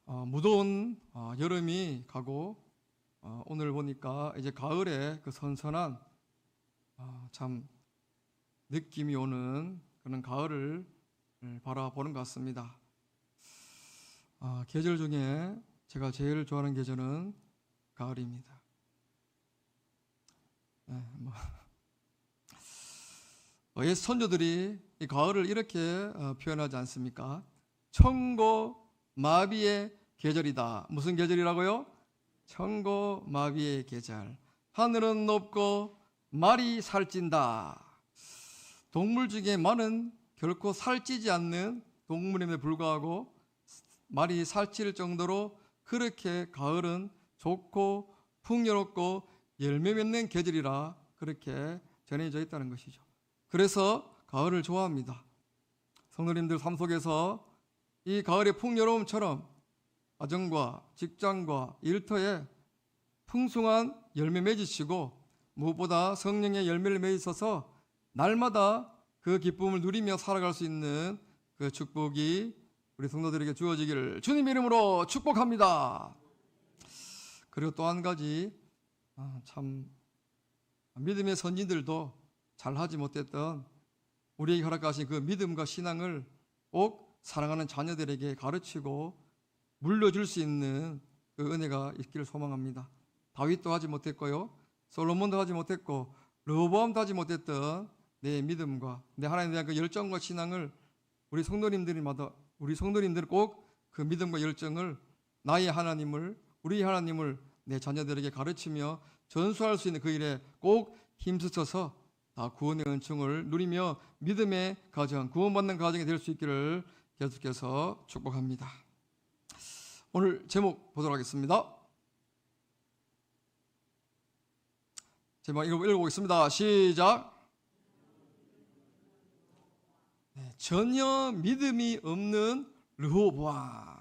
무더운 여름이 가고 오늘 보니까 이제 가을에 그 선선한 참 느낌이 오는 그런 가을을 바라보는 것 같습니다. 계절 중에 제가 제일 좋아하는 계절은 가을입니다. 옛 선조들이 이 가을을 이렇게 표현하지 않습니까? 천고마비의 계절이다. 무슨 계절이라고요? 천고마비의 계절. 하늘은 높고 말이 살찐다. 동물 중에 말은 결코 살찌지 않는 동물임에 불구하고 말이 살찔 정도로 그렇게 가을은 좋고 풍요롭고 열매 맺는 계절이라 그렇게 전해져 있다는 것이죠. 그래서 가을을 좋아합니다. 성도님들 삶 속에서 이 가을의 풍요로움처럼 가정과 직장과 일터에 풍성한 열매 맺으시고 무엇보다 성령의 열매를 맺으셔서 날마다 그 기쁨을 누리며 살아갈 수 있는 그 축복이 우리 성도들에게 주어지기를 주님 이름으로 축복합니다. 그리고 또 한 가지 참 믿음의 선진들도 잘하지 못했던 우리에게 허락하신 그 믿음과 신앙을 꼭 사랑하는 자녀들에게 가르치고 물려줄 수 있는 그 은혜가 있기를 소망합니다. 다윗도 하지 못했고요, 솔로몬도 하지 못했고, 르호보암도 하지 못했던 내 믿음과 내 하나님에 대한 그 열정과 신앙을 우리 성도님들은 꼭 그 믿음과 열정을 나의 하나님을, 우리 하나님을 내 자녀들에게 가르치며 전수할 수 있는 그 일에 꼭 힘쓰셔서 다 구원의 은총을 누리며 믿음의 가정, 구원받는 가정이 될 수 있기를 계속해서 축복합니다. 오늘 제목 보도록 하겠습니다. 제목 읽어보겠습니다. 시작. 전혀 믿음이 없는 르호보암.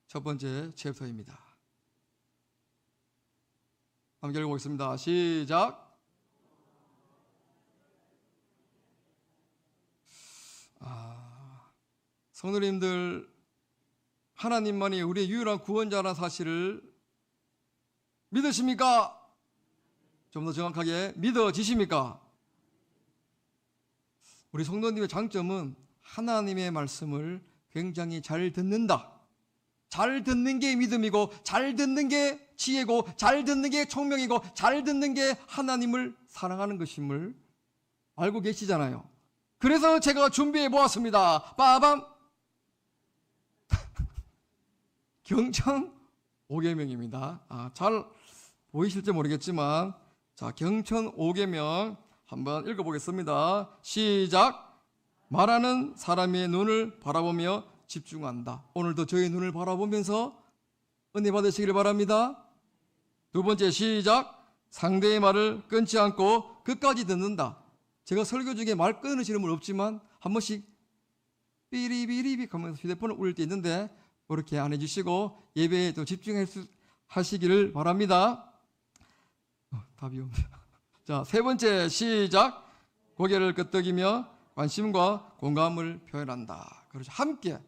첫 번째 챕터입니다. 함께 읽어보겠습니다. 시작. 성도님들, 하나님만이 우리의 유일한 구원자라는 사실을 믿으십니까? 좀 더 정확하게 믿어지십니까? 우리 성도님의 장점은 하나님의 말씀을 굉장히 잘 듣는다. 잘 듣는 게 믿음이고, 잘 듣는 게 지혜고, 잘 듣는 게 총명이고, 잘 듣는 게 하나님을 사랑하는 것임을 알고 계시잖아요. 그래서 제가 준비해 보았습니다. 빠밤! 경천 5계명입니다. 잘 보이실지 모르겠지만, 자, 경천 5계명 한번 읽어보겠습니다. 시작. 말하는 사람의 눈을 바라보며 집중한다. 오늘도 저의 눈을 바라보면서 은혜 받으시기를 바랍니다. 두 번째, 시작. 상대의 말을 끊지 않고 끝까지 듣는다. 제가 설교 중에 말 끊으시는 분 없지만 한 번씩 삐리비리비 하면서 휴대폰을 울릴 때 있는데 그렇게 안 해주시고 예배에 또 집중하시기를 바랍니다. 답이 없네요. 자, 세 번째, 시작. 고개를 끄덕이며 관심과 공감을 표현한다. 그렇죠. 함께,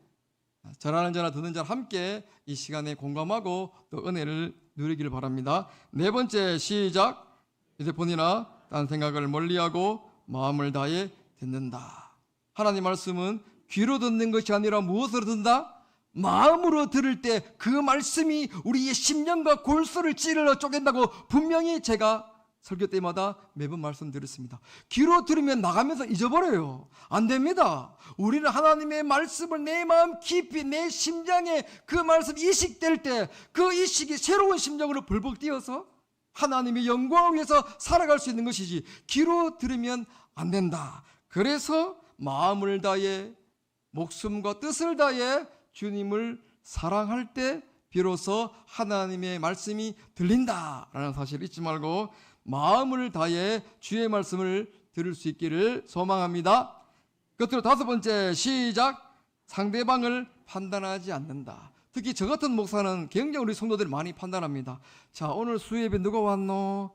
전하는 자나 듣는 자나 함께 이 시간에 공감하고 또 은혜를 누리기를 바랍니다. 네 번째, 시작. 휴대폰이나 딴 생각을 멀리하고 마음을 다해 듣는다. 하나님 말씀은 귀로 듣는 것이 아니라 무엇으로 듣는다? 마음으로 들을 때 그 말씀이 우리의 심령과 골수를 찌르러 쪼갠다고 분명히 제가 설교 때마다 매번 말씀드렸습니다. 귀로 들으면 나가면서 잊어버려요. 안 됩니다. 우리는 하나님의 말씀을 내 마음 깊이 내 심장에 그 말씀 이식될 때 그 이식이 새로운 심정으로 벌벅 뛰어서 하나님의 영광을 위해서 살아갈 수 있는 것이지 귀로 들으면 안 된다. 그래서 마음을 다해 목숨과 뜻을 다해 주님을 사랑할 때 비로소 하나님의 말씀이 들린다라는 사실을 잊지 말고 마음을 다해 주의 말씀을 들을 수 있기를 소망합니다. 끝으로 다섯 번째, 시작. 상대방을 판단하지 않는다. 특히 저 같은 목사는 굉장히 우리 성도들이 많이 판단합니다. 자, 오늘 수예배 누가 왔노?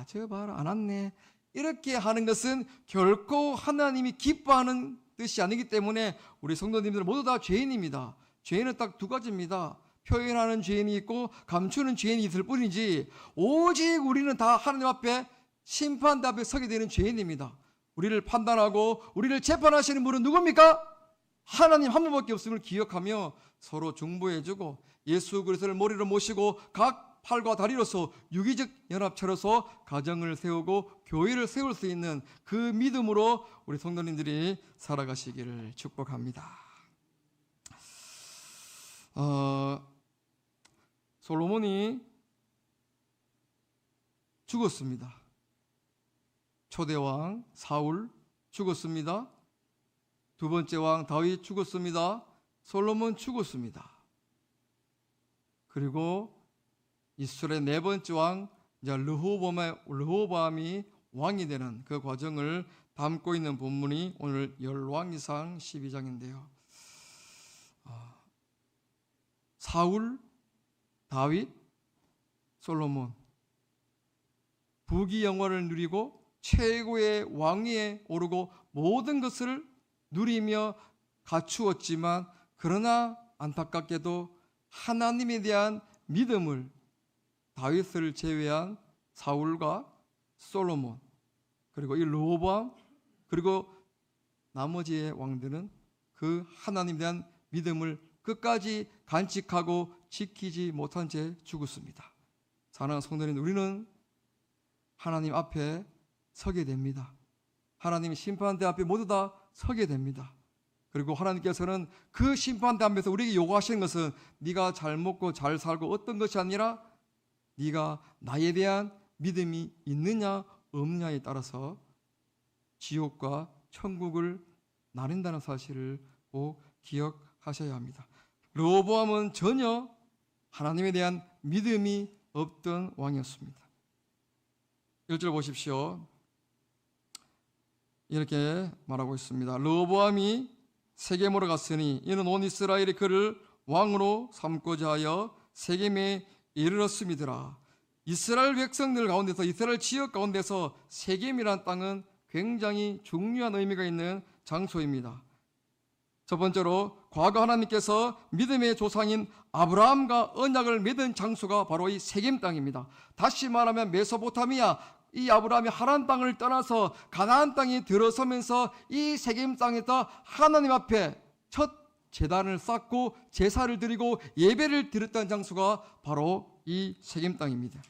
저 봐라, 안 왔네. 이렇게 하는 것은 결코 하나님이 기뻐하는 뜻이 아니기 때문에 우리 성도님들은 모두 다 죄인입니다. 죄인은 딱 두 가지입니다. 표현하는 죄인이 있고 감추는 죄인이 있을 뿐이지, 오직 우리는 다 하나님 앞에 심판대 앞에 서게 되는 죄인입니다. 우리를 판단하고 우리를 재판하시는 분은 누굽니까? 하나님 한 분밖에 없음을 기억하며 서로 중보해주고 예수 그리스도를 머리로 모시고 각 팔과 다리로서 유기적 연합체로서 가정을 세우고 교회를 세울 수 있는 그 믿음으로 우리 성도님들이 살아가시기를 축복합니다. 솔로몬이 죽었습니다. 초대왕 사울 죽었습니다. 두 번째 왕 다윗 죽었습니다. 솔로몬 죽었습니다. 그리고 이스라엘 네 번째 왕 르호보암이 왕이 되는 그 과정을 담고 있는 본문이 오늘 열왕기상 12장인데요. 사울, 다윗, 솔로몬, 부귀 영화를 누리고 최고의 왕위에 오르고 모든 것을 누리며 갖추었지만, 그러나 안타깝게도 하나님에 대한 믿음을 다윗을 제외한 사울과 솔로몬, 그리고 이 르호보암, 그리고 나머지의 왕들은 그 하나님에 대한 믿음을 끝까지 간직하고 지키지 못한 채 죽었습니다. 사랑하는 성도님, 우리는 하나님 앞에 서게 됩니다. 하나님 심판대 앞에 모두 다 서게 됩니다. 그리고 하나님께서는 그 심판대 앞에서 우리에게 요구하시는 것은 네가 잘 먹고 잘 살고 어떤 것이 아니라 네가 나에 대한 믿음이 있느냐 없느냐에 따라서 지옥과 천국을 나뉜다는 사실을 꼭 기억하셔야 합니다. 르호보암은 전혀 하나님에 대한 믿음이 없던 왕이었습니다. 1절 보십시오. 이렇게 말하고 있습니다. 르호보암이 세겜으로 갔으니 이는 온 이스라엘이 그를 왕으로 삼고자 하여 세겜에 이르렀음이더라. 이스라엘 백성들 가운데서, 이스라엘 지역 가운데서 세겜이란 땅은 굉장히 중요한 의미가 있는 장소입니다. 첫 번째로 과거 하나님께서 믿음의 조상인 아브라함과 언약을 맺은 장소가 바로 이 세겜 땅입니다. 다시 말하면 메소포타미아, 이 아브라함이 하란 땅을 떠나서 가나안 땅에 들어서면서 이 세겜 땅에서 하나님 앞에 첫 제단을 쌓고 제사를 드리고 예배를 드렸던 장소가 바로 이 세겜 땅입니다.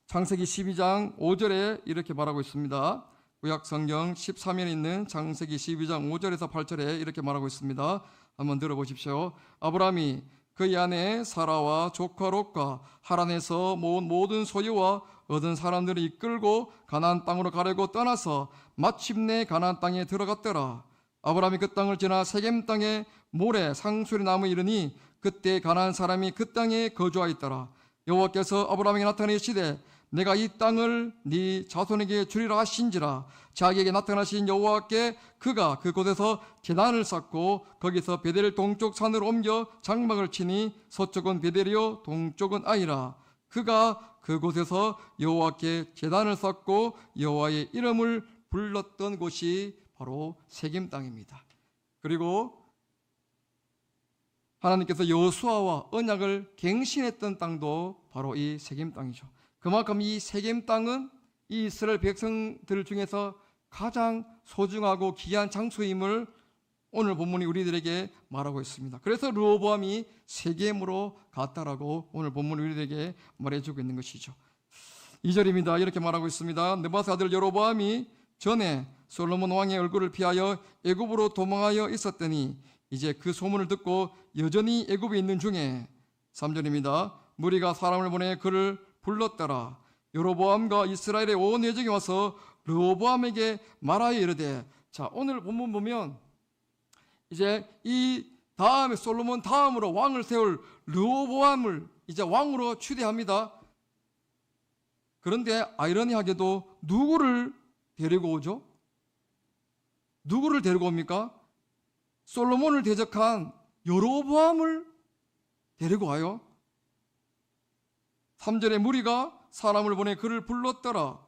창세기 12장 5절에 이렇게 말하고 있습니다. 구약성경 13면에 있는 창세기 12장 5절에서 8절에 이렇게 말하고 있습니다. 한번 들어보십시오. 아브라함이 그의 아내 사라와 조카 롯과 하란에서 모은 모든 소유와 얻은 사람들을 이끌고 가나안 땅으로 가려고 떠나서 마침내 가나안 땅에 들어갔더라. 아브라함이 그 땅을 지나 세겜 땅에 모래 상수리 나무 이르니 그때 가나안 사람이 그 땅에 거주하였더라. 여호와께서 아브라함에게 나타내시되 내가 이 땅을 네 자손에게 주리라 하신지라. 자기에게 나타나신 여호와께 그가 그곳에서 제단을 쌓고 거기서 베델 동쪽 산으로 옮겨 장막을 치니 서쪽은 베델이요 동쪽은 아이라. 그가 그곳에서 여호와께 제단을 쌓고 여호와의 이름을 불렀던 곳이 바로 세겜 땅입니다. 그리고 하나님께서 여호수아와 언약을 갱신했던 땅도 바로 이 세겜 땅이죠. 그만큼 이 세겜 땅은 이 이스라엘 백성들 중에서 가장 소중하고 귀한 장소임을 오늘 본문이 우리들에게 말하고 있습니다. 그래서 르호보암이 세겜으로 갔다라고 오늘 본문이 우리들에게 말해주고 있는 것이죠. 2절입니다. 이렇게 말하고 있습니다. 느바스 아들 여로보암이 전에 솔로몬 왕의 얼굴을 피하여 애굽으로 도망하여 있었더니 이제 그 소문을 듣고 여전히 애굽에 있는 중에 3절입니다. 무리가 사람을 보내 그를 불렀더라. 여로보암과 이스라엘의 온 회중이 와서 르호보암에게 말하여 이르되. 자, 오늘 본문 보면 이제 이 다음에 솔로몬 다음으로 왕을 세울 르호보암을 이제 왕으로 추대합니다. 그런데 아이러니하게도 누구를 데리고 오죠? 누구를 데리고 옵니까? 솔로몬을 대적한 여로보암을 데리고 와요. 3절에 무리가 사람을 보내 그를 불렀더라.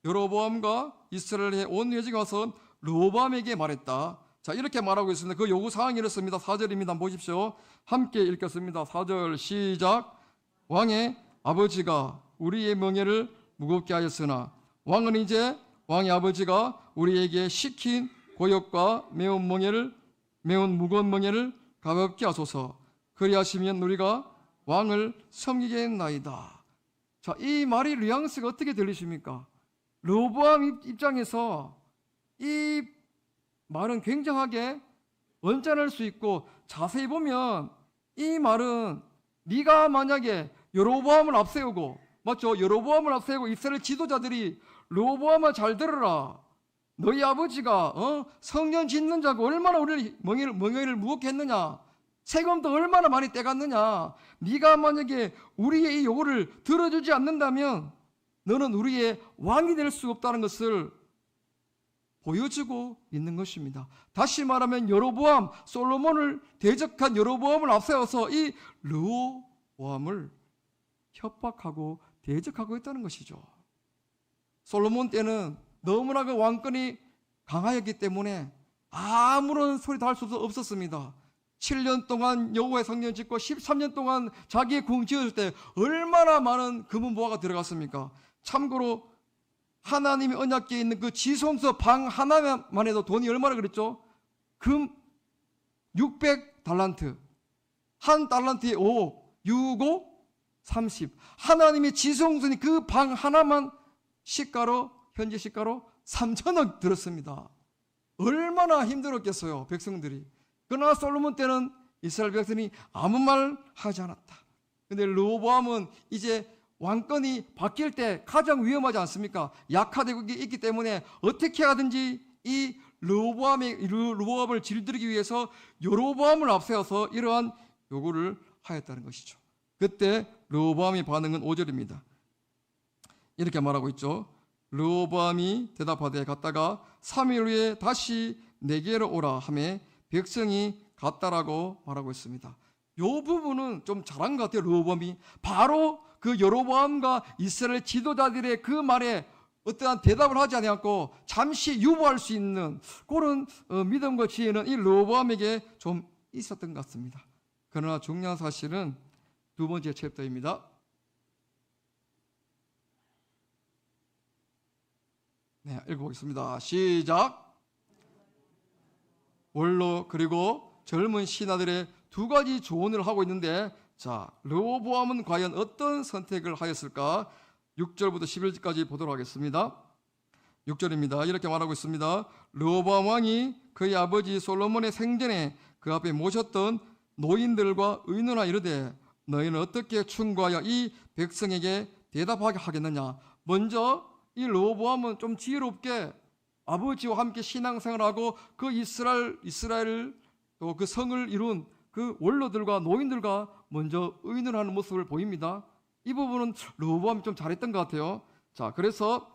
여로보암과 이스라엘의 온 회중이 와서 르호보암에게 말했다. 자, 이렇게 말하고 있습니다. 그 요구 사항이 이렇습니다. 4절입니다. 보십시오. 함께 읽겠습니다. 4절 시작. 왕의 아버지가 우리의 명예를 무겁게 하였으나 왕은 이제 왕의 아버지가 우리에게 시킨 고역과 매운 무거운 멍에를 가볍게 하소서. 그리하시면 우리가 왕을 섬기겠나이다. 자, 이 말이 뉘앙스가 어떻게 들리십니까? 르호보암 입장에서 이 말은 굉장하게 언짢을 수 있고, 자세히 보면 이 말은 네가 만약에 여로보암을 앞세우고, 맞죠? 여로보암을 앞세우고 이스라엘 지도자들이 르호보암아 잘 들어라. 너희 아버지가 성전 짓는 자고 얼마나 우리를 멍에를 무겁게 했느냐. 세금도 얼마나 많이 떼갔느냐. 네가 만약에 우리의 이 요구를 들어주지 않는다면 너는 우리의 왕이 될 수 없다는 것을 보여주고 있는 것입니다. 다시 말하면 여로보암, 솔로몬을 대적한 여로보암을 앞세워서 이 르호보암을 협박하고 대적하고 있다는 것이죠. 솔로몬 때는 너무나 그 왕권이 강하였기 때문에 아무런 소리도 할 수 없었습니다. 7년 동안 여호와의 성전 짓고 13년 동안 자기의 궁 지었을 때 얼마나 많은 금은보화가 들어갔습니까? 참고로 하나님의 언약궤에 있는 그 지성소 방 하나만 해도 돈이 얼마나 그랬죠? 금 600달란트, 한 달란트에 5억, 6억 30. 하나님의 지성소니 그 방 하나만 시가로, 현재 시가로 3천억 들었습니다. 얼마나 힘들었겠어요, 백성들이. 그러나 솔로몬 때는 이스라엘 백성이 아무 말 하지 않았다. 근데 르호보암은 이제 왕권이 바뀔 때 가장 위험하지 않습니까? 약화되고 있기 때문에 어떻게 하든지 이 르호보암을 질들이기 위해서 여로보암을 앞세워서 이러한 요구를 하였다는 것이죠. 그때 르호보암의 반응은 5절입니다. 이렇게 말하고 있죠. 르호보암이 대답하되 갔다가 3일 후에 다시 내게로 오라 하매 백성이 갔다라고 말하고 있습니다. 이 부분은 좀 잘한 것 같아요. 르호보암이 바로 그 여로보암과 이스라엘 지도자들의 그 말에 어떠한 대답을 하지 않고 잠시 유보할 수 있는 그런 믿음과 지혜는 이 르호보암에게 좀 있었던 것 같습니다. 그러나 중요한 사실은 두 번째 챕터입니다. 네, 읽어보겠습니다. 시작. 원로 그리고 젊은 신하들의 두 가지 조언을 하고 있는데, 자, 르호보암은 과연 어떤 선택을 하였을까? 6절부터 11절까지 보도록 하겠습니다. 6절입니다. 이렇게 말하고 있습니다. 르호보암 왕이 그의 아버지 솔로몬의 생전에 그 앞에 모셨던 노인들과 의논하 이르되 너희는 어떻게 충고하여 이 백성에게 대답하게 하겠느냐. 먼저 이 르호보암은 좀 지혜롭게 아버지와 함께 신앙생활하고 그 이스라엘 또 그 성을 이룬 그 원로들과 노인들과 먼저 의논하는 모습을 보입니다. 이 부분은 르호보암이 좀 잘했던 것 같아요. 자, 그래서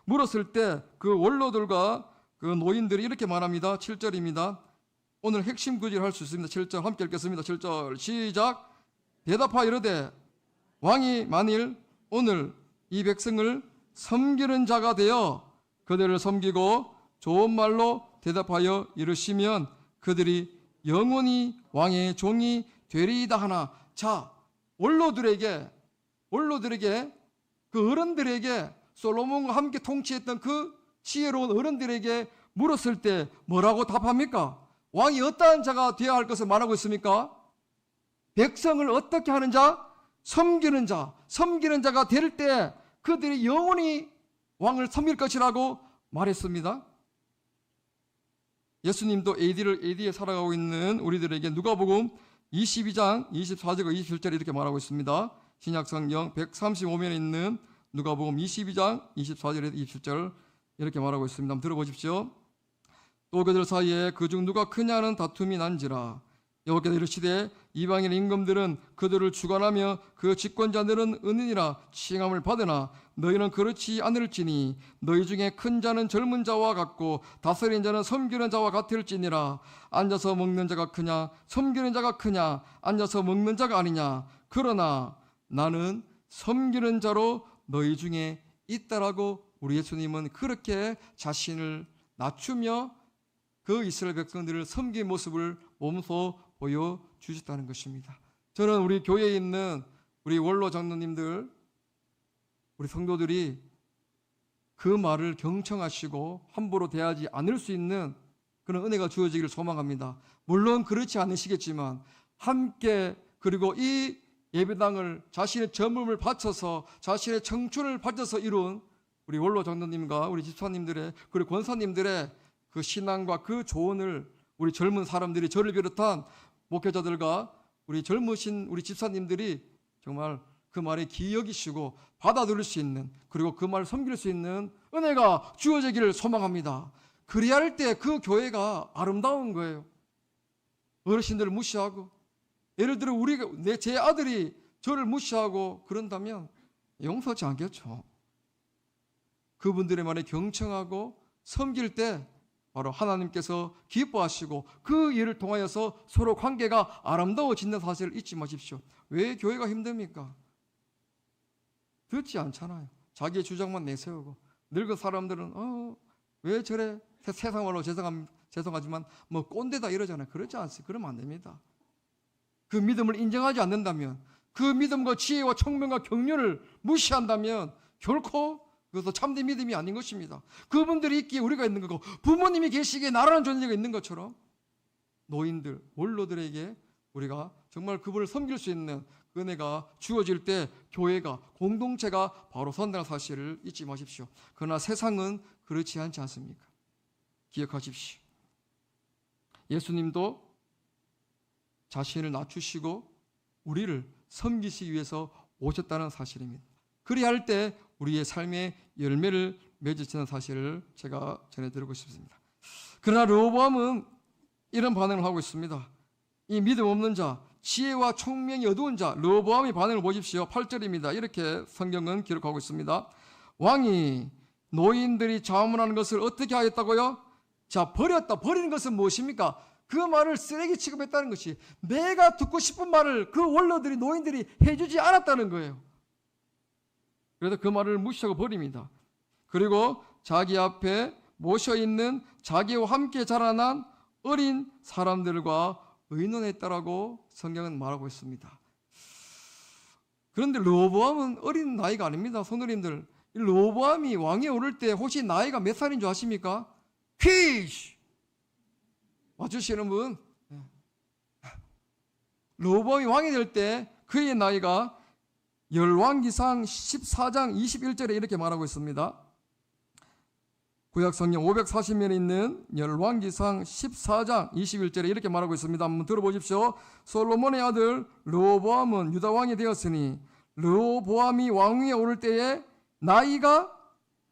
물었을 때 그 원로들과 그 노인들이 이렇게 말합니다. 7절입니다. 오늘 핵심 구절 할 수 있습니다. 7절 함께 읽겠습니다. 7절 시작. 대답하여 이르되 왕이 만일 오늘 이 백성을 섬기는 자가 되어 그들을 섬기고 좋은 말로 대답하여 이르시면 그들이 영원히 왕의 종이 되리이다 하나. 자, 원로들에게 그 어른들에게 솔로몬과 함께 통치했던 그 지혜로운 어른들에게 물었을 때 뭐라고 답합니까? 왕이 어떠한 자가 되어야 할 것을 말하고 있습니까? 백성을 어떻게 하는 자? 섬기는 자. 섬기는 자가 될 때 그들이 영원히 왕을 섬길 것이라고 말했습니다. 예수님도 AD에 살아가고 있는 우리들에게 누가복음 22장 24절과 27절에 이렇게 말하고 있습니다. 신약성경 135면에 있는 누가복음 22장 24절에서 27절 이렇게 말하고 있습니다. 한번 들어보십시오. 또 그들 사이에 그중 누가 크냐는 다툼이 난지라. 여호와께서 이르시되 이방인 임금들은 그들을 주관하며 그 집권자들은 은인이라 칭함을 받으나 너희는 그렇지 않을지니 너희 중에 큰 자는 젊은 자와 같고 다스린 자는 섬기는 자와 같을지니라. 앉아서 먹는 자가 크냐 섬기는 자가 크냐 앉아서 먹는 자가 아니냐. 그러나 나는 섬기는 자로 너희 중에 있다라고 우리 예수님은 그렇게 자신을 낮추며 그 이스라엘 백성들을 섬긴 모습을 몸소 보여주셨다는 것입니다. 저는 우리 교회에 있는 우리 원로 장로님들, 우리 성도들이 그 말을 경청하시고 함부로 대하지 않을 수 있는 그런 은혜가 주어지기를 소망합니다. 물론 그렇지 않으시겠지만 함께, 그리고 이 예배당을 자신의 젊음을 바쳐서, 자신의 청춘을 바쳐서 이룬 우리 원로 장로님과 우리 집사님들의, 그리고 권사님들의 그 신앙과 그 조언을 우리 젊은 사람들이, 저를 비롯한 목회자들과 우리 젊으신 우리 집사님들이 정말 그 말에 귀히 여기시고 받아들일 수 있는, 그리고 그 말을 섬길 수 있는 은혜가 주어지기를 소망합니다. 그리할 때 그 교회가 아름다운 거예요. 어르신들을 무시하고, 예를 들어 제 아들이 저를 무시하고 그런다면 용서하지 않겠죠. 그분들의 말에 경청하고 섬길 때 바로 하나님께서 기뻐하시고 그 일을 통하여서 서로 관계가 아름다워진다는 사실을 잊지 마십시오. 왜 교회가 힘듭니까? 듣지 않잖아요. 자기의 주장만 내세우고, 늙은 사람들은 왜 저래, 세상 말로 죄송하지만 뭐 꼰대다 이러잖아요. 그렇지 않습니다. 그러면 안 됩니다. 그 믿음을 인정하지 않는다면, 그 믿음과 지혜와 청명과 경륜을 무시한다면 결코 그것도 참된 믿음이 아닌 것입니다. 그분들이 있기에 우리가 있는 거고, 부모님이 계시기에 나라는 존재가 있는 것처럼 노인들, 원로들에게 우리가 정말 그분을 섬길 수 있는 그 은혜가 주어질 때 교회가, 공동체가 바로 선다는 사실을 잊지 마십시오. 그러나 세상은 그렇지 않지 않습니까? 기억하십시오. 예수님도 자신을 낮추시고 우리를 섬기시기 위해서 오셨다는 사실입니다. 그리할 때 우리의 삶의 열매를 맺으시는 사실을 제가 전해드리고 싶습니다. 그러나 르호보암은 이런 반응을 하고 있습니다. 이 믿음 없는 자, 지혜와 총명이 어두운 자, 르호보암의 반응을 보십시오. 8절입니다. 이렇게 성경은 기록하고 있습니다. 왕이 노인들이 자문하는 것을 어떻게 하였다고요? 자, 버리는 것은 무엇입니까? 그 말을 쓰레기 취급했다는 것이, 내가 듣고 싶은 말을 그 원로들이, 노인들이 해주지 않았다는 거예요. 그래서 그 말을 무시하고 버립니다. 그리고 자기 앞에 모셔있는 자기와 함께 자라난 어린 사람들과 의논했다라고 성경은 말하고 있습니다. 그런데 르호보암은 어린 나이가 아닙니다. 성도님들, 르호보암이 왕위에 오를 때 혹시 나이가 몇 살인 줄 아십니까? 퀴즈! 맞추시는 분? 르호보암이 왕이 될 때 그의 나이가 열왕기상 14장 21절에 이렇게 말하고 있습니다. 구약성경 540면에 있는 열왕기상 14장 21절에 이렇게 말하고 있습니다. 한번 들어보십시오. 솔로몬의 아들 르호보암은 유다 왕이 되었으니 르호보암이 왕위에 오를 때에 나이가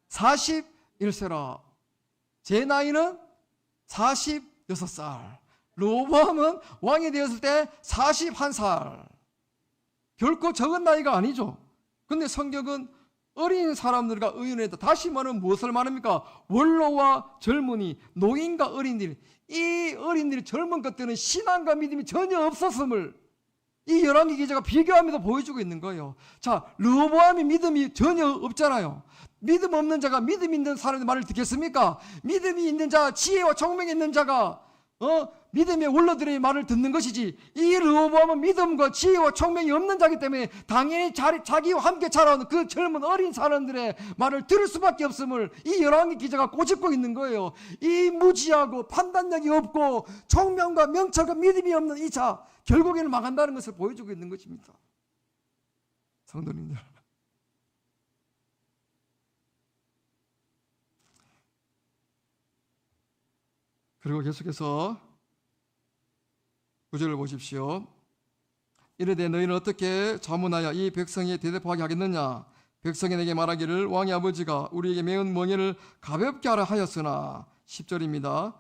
41세라. 제 나이는 46살. 르호보암은 왕이 되었을 때 41살. 결코 적은 나이가 아니죠. 근데 성경은 어린 사람들과 의논했다. 다시 말하면 무엇을 말합니까? 원로와 젊은이, 노인과 어린이들, 이 어린이들, 젊은 것들은 신앙과 믿음이 전혀 없었음을 이 열왕기 기자가 비교하면서 보여주고 있는 거예요. 자, 르호보암이 믿음이 전혀 없잖아요. 믿음 없는 자가 믿음 있는 사람의 말을 듣겠습니까? 믿음이 있는 자, 지혜와 총명이 있는 자가 믿음의 원로들의 말을 듣는 것이지, 이 르호보암은 믿음과 지혜와 총명이 없는 자이기 때문에 당연히 자기와 함께 자라온 그 젊은 어린 사람들의 말을 들을 수밖에 없음을 이 열왕기 기자가 꼬집고 있는 거예요. 이 무지하고 판단력이 없고 총명과 명철과 믿음이 없는 이 자, 결국에는 망한다는 것을 보여주고 있는 것입니다. 성도님들, 그리고 계속해서 9절을 보십시오. 이르되 너희는 어떻게 자문하여 이 백성이 대답하게 하겠느냐? 백성이 내게 말하기를 왕의 아버지가 우리에게 메은 멍에를 가볍게 하라 하였으나. 10절입니다.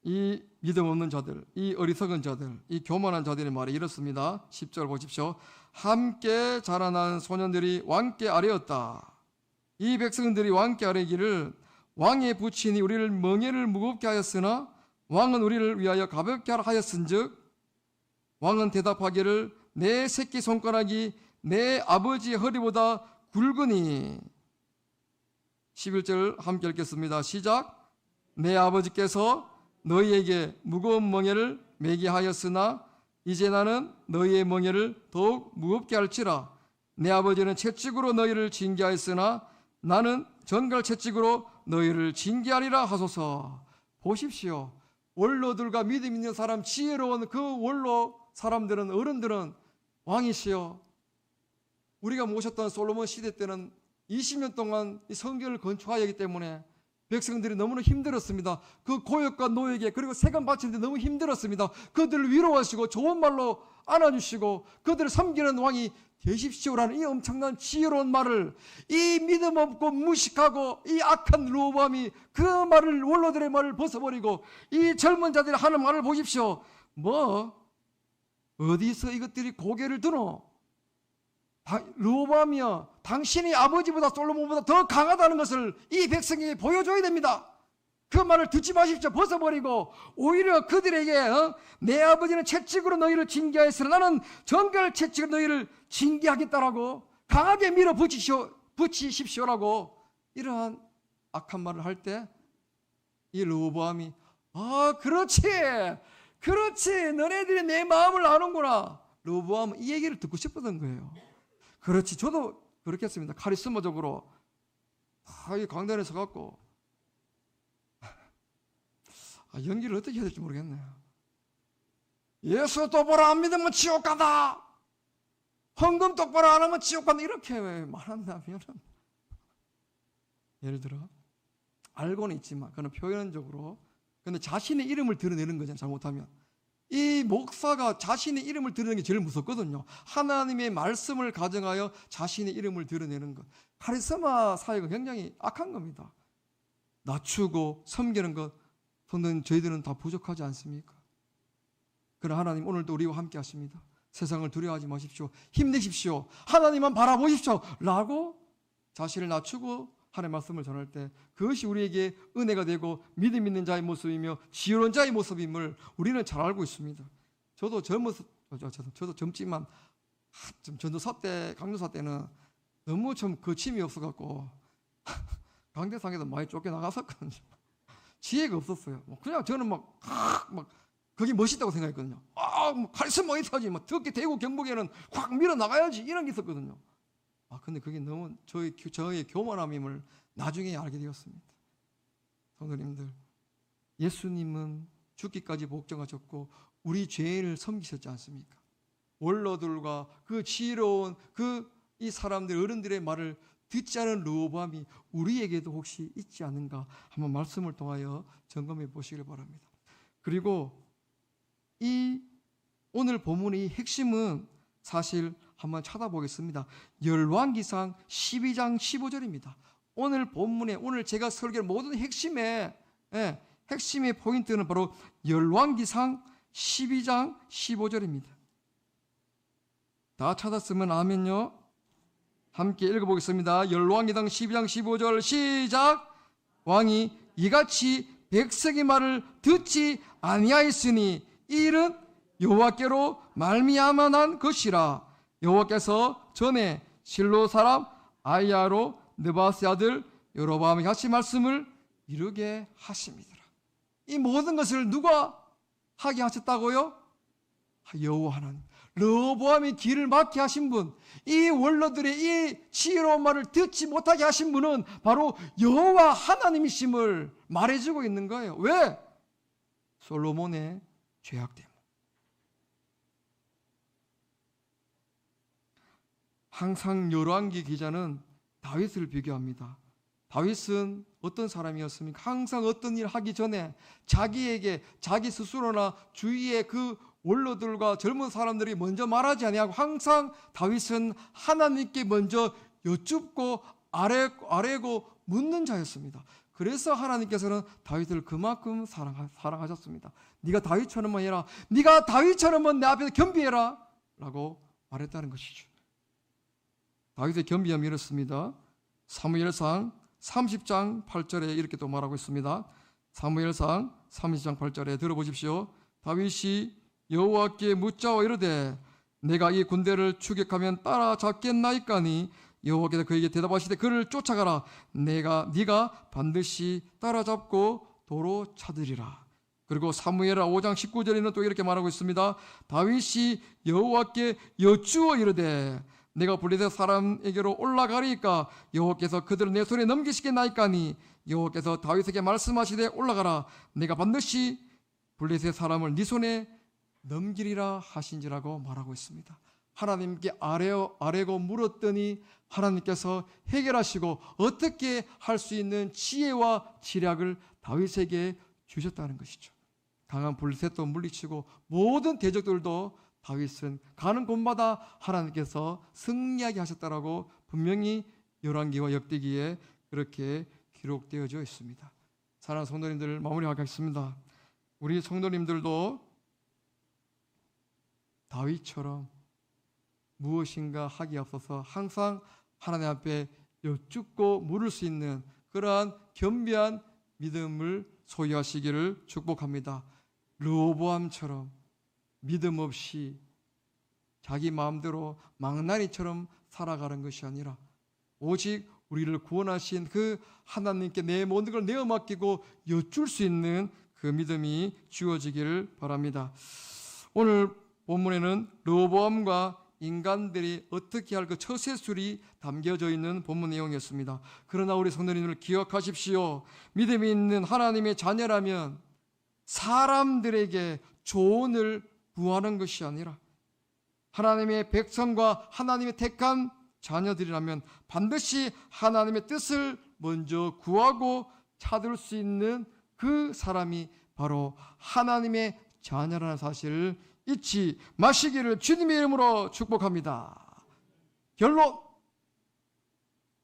이 믿음 없는 자들, 이 어리석은 자들, 이 교만한 자들의 말이 이렇습니다. 10절 보십시오. 함께 자라난 소년들이 왕께 아뢰었다. 이 백성들이 왕께 아뢰기를 왕의 부친이 우리를 멍에를 무겁게 하였으나 왕은 우리를 위하여 가볍게 하라 하였은즉, 왕은 대답하기를 내 새끼 손가락이 내 아버지의 허리보다 굵으니. 11절 함께 읽겠습니다. 시작. 내 아버지께서 너희에게 무거운 멍에를 매게 하였으나 이제 나는 너희의 멍에를 더욱 무겁게 할지라. 내 아버지는 채찍으로 너희를 징계하였으나 나는 전갈 채찍으로 너희를 징계하리라 하소서. 보십시오. 원로들과 믿음 있는 사람, 지혜로운 그 원로 사람들은, 어른들은 왕이시여, 우리가 모셨던 솔로몬 시대 때는 20년 동안 이 성전을 건축하기 하기 때문에 백성들이 너무나 힘들었습니다. 그 고역과 노역에, 그리고 세금 바치는데 너무 힘들었습니다. 그들을 위로하시고 좋은 말로 안아주시고 그들을 섬기는 왕이 되십시오라는 이 엄청난 지혜로운 말을, 이 믿음 없고 무식하고 이 악한 르호보암이 그 말을, 원로들의 말을 벗어버리고 이 젊은 자들이 하는 말을 보십시오. 뭐 어디서 이것들이 고개를 드노? 르호보암이여, 당신이 아버지보다 솔로몬보다 더 강하다는 것을 이 백성에게 보여줘야 됩니다. 그 말을 듣지 마십시오. 벗어버리고 오히려 그들에게 내 아버지는 채찍으로 너희를 징계하였으나 나는 전갈 채찍으로 너희를 징계하겠다라고 강하게 밀어붙이십시오라고 이러한 악한 말을 할 때 이 르호보암이 그렇지 너네들이 내 마음을 아는구나. 르호보암은 이 얘기를 듣고 싶었던 거예요. 그렇지, 저도 그렇겠습니다. 카리스마적으로 이 강단에 서갖고 연기를 어떻게 해야 될지 모르겠네요. 예수 똑바로 안 믿으면 지옥 간다, 헌금 똑바로 안 하면 지옥 간다, 이렇게 말한다면, 예를 들어 알고는 있지만 그는 표현적으로, 근데 자신의 이름을 드러내는 거잖아요. 잘못하면 이 목사가 자신의 이름을 드러내는 게 제일 무섭거든요. 하나님의 말씀을 가정하여 자신의 이름을 드러내는 것, 카리스마 사회가 굉장히 악한 겁니다. 낮추고 섬기는 것, 저희들은 다 부족하지 않습니까? 그러나 하나님 오늘도 우리와 함께 하십니다. 세상을 두려워하지 마십시오. 힘내십시오. 하나님만 바라보십시오 라고 자신을 낮추고 하나님의 말씀을 전할 때 그것이 우리에게 은혜가 되고 믿음 있는 자의 모습이며 지혜로운 자의 모습임을 우리는 잘 알고 있습니다. 저도 젊지만 좀 전도사 때, 강도사 때는 너무 좀 거침이 없어갖고 강대상에도 많이 쫓겨나갔었거든요. 지혜가 없었어요. 그냥 저는 막 그게 멋있다고 생각했거든요. 카리스마 있어야지, 특히 대구 경북에는 확 밀어 나가야지, 이런 게 있었거든요. 근데 그게 너무 저의 교만함임을 나중에 알게 되었습니다. 성도님들, 예수님은 죽기까지 복종하셨고 우리 죄인을 섬기셨지 않습니까? 원로들과 그 지혜로운 이 사람들, 어른들의 말을 듣지 않은 르호보암이 우리에게도 혹시 있지 않은가 한번 말씀을 통하여 점검해 보시길 바랍니다. 그리고 이 오늘 본문의 핵심은 사실 한번 찾아보겠습니다. 열왕기상 12장 15절입니다. 오늘 본문에, 오늘 제가 설교할 모든 핵심의 포인트는 바로 열왕기상 12장 15절입니다. 다 찾았으면 아멘요. 함께 읽어보겠습니다. 열왕기상 12장 15절 시작. 왕이 이같이 백성의 말을 듣지 아니하였으니 이 일은 여호와께로 말미암아 난 것이라. 여호와께서 전에 실로 사람 아이야로 느바스의 아들 여로보암에게 하신 말씀을 이루게 하십니다. 이 모든 것을 누가 하게 하셨다고요? 여호와 하나님. 르호보암이 길을 막게 하신 분, 이 원로들의 이 지혜로운 말을 듣지 못하게 하신 분은 바로 여호와 하나님이심을 말해주고 있는 거예요. 왜? 솔로몬의 죄악 때문에. 항상 열왕기 기자는 다윗을 비교합니다. 다윗은 어떤 사람이었습니까? 항상 어떤 일 하기 전에 자기에게, 자기 스스로나 주위의 그 원로들과 젊은 사람들이 먼저 말하지 아니하고 항상 다윗은 하나님께 먼저 여쭙고 아뢰고 묻는 자였습니다. 그래서 하나님께서는 다윗을 그만큼 사랑하셨습니다. 네가 다윗처럼만 해라, 네가 다윗처럼만 내 앞에서 겸비해라 라고 말했다는 것이죠. 다윗의 겸비함이 이렇습니다. 사무엘상 30장 8절에 이렇게 또 말하고 있습니다. 사무엘상 30장 8절에 들어보십시오. 다윗이 여호와께 묻자와 이르되 내가 이 군대를 추격하면 따라잡겠나이까니 여호와께서 그에게 대답하시되 그를 쫓아가라. 네가 반드시 따라잡고 도로 찾으리라. 그리고 사무엘하 5장 19절에는 또 이렇게 말하고 있습니다. 다윗이 여호와께 여쭈어 이르되 내가 블레셋 사람에게로 올라가리까 여호와께서 그들을 내 손에 넘기시겠나이까니 여호와께서 다윗에게 말씀하시되 올라가라 내가 반드시 블레셋 사람을 네 손에 넘기리라 하신지라고 말하고 있습니다. 하나님께 아뢰고 물었더니 하나님께서 해결하시고 어떻게 할 수 있는 지혜와 지략을 다윗에게 주셨다는 것이죠. 강한 블레셋도 물리치고 모든 대적들도 다윗은 가는 곳마다 하나님께서 승리하게 하셨다라고 분명히 열왕기와 역대기에 그렇게 기록되어져 있습니다. 사랑하는 성도님들, 마무리하겠습니다. 우리 성도님들도 다윗처럼 무엇인가 하기 앞서서 항상 하나님 앞에 여쭙고 물을 수 있는 그러한 겸비한 믿음을 소유하시기를 축복합니다. 르호보암처럼 믿음 없이 자기 마음대로 망나니처럼 살아가는 것이 아니라 오직 우리를 구원하신 그 하나님께 내 모든 걸 내어 맡기고 여쭐 수 있는 그 믿음이 주어지기를 바랍니다. 오늘 본문에는 르호보암과 인간들이 어떻게 할 그 처세술이 담겨져 있는 본문 내용이었습니다. 그러나 우리 성도님들 기억하십시오. 믿음이 있는 하나님의 자녀라면 사람들에게 조언을 구하는 것이 아니라 하나님의 백성과 하나님의 택한 자녀들이라면 반드시 하나님의 뜻을 먼저 구하고 찾을 수 있는 그 사람이 바로 하나님의 자녀라는 사실을 잊지 마시기를 주님의 이름으로 축복합니다. 결론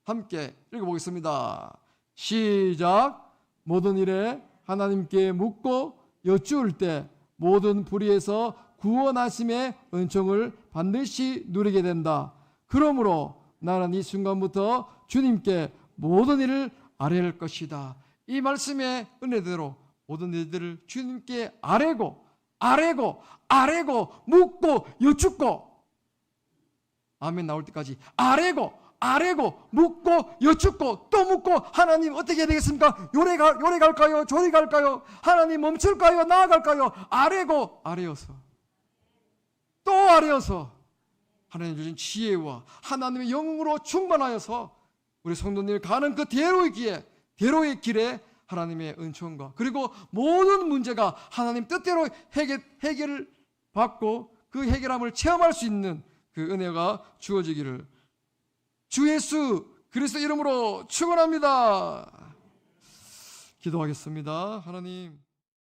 함께 읽어보겠습니다. 시작. 모든 일에 하나님께 묻고 여쭈을 때 모든 불의에서 구원하심의 은총을 반드시 누리게 된다. 그러므로 나는 이 순간부터 주님께 모든 일을 아뢰할 것이다. 이 말씀의 은혜대로 모든 일들을 주님께 아뢰고 묻고 여쭙고 아멘 나올 때까지 아뢰고 묻고 여쭙고 또 묻고 하나님 어떻게 해야 되겠습니까? 요래 갈까요? 저리 갈까요? 하나님 멈출까요? 나아갈까요? 아뢰어서 또 아뢰어서 하나님 주신 지혜와 하나님의 영으로 충만하여서 우리 성도님이 가는 그 대로의 길에 하나님의 은총과 그리고 모든 문제가 하나님 뜻대로 해결을 받고 그 해결함을 체험할 수 있는 그 은혜가 주어지기를 주 예수 그리스도 이름으로 축원합니다. 기도하겠습니다. 하나님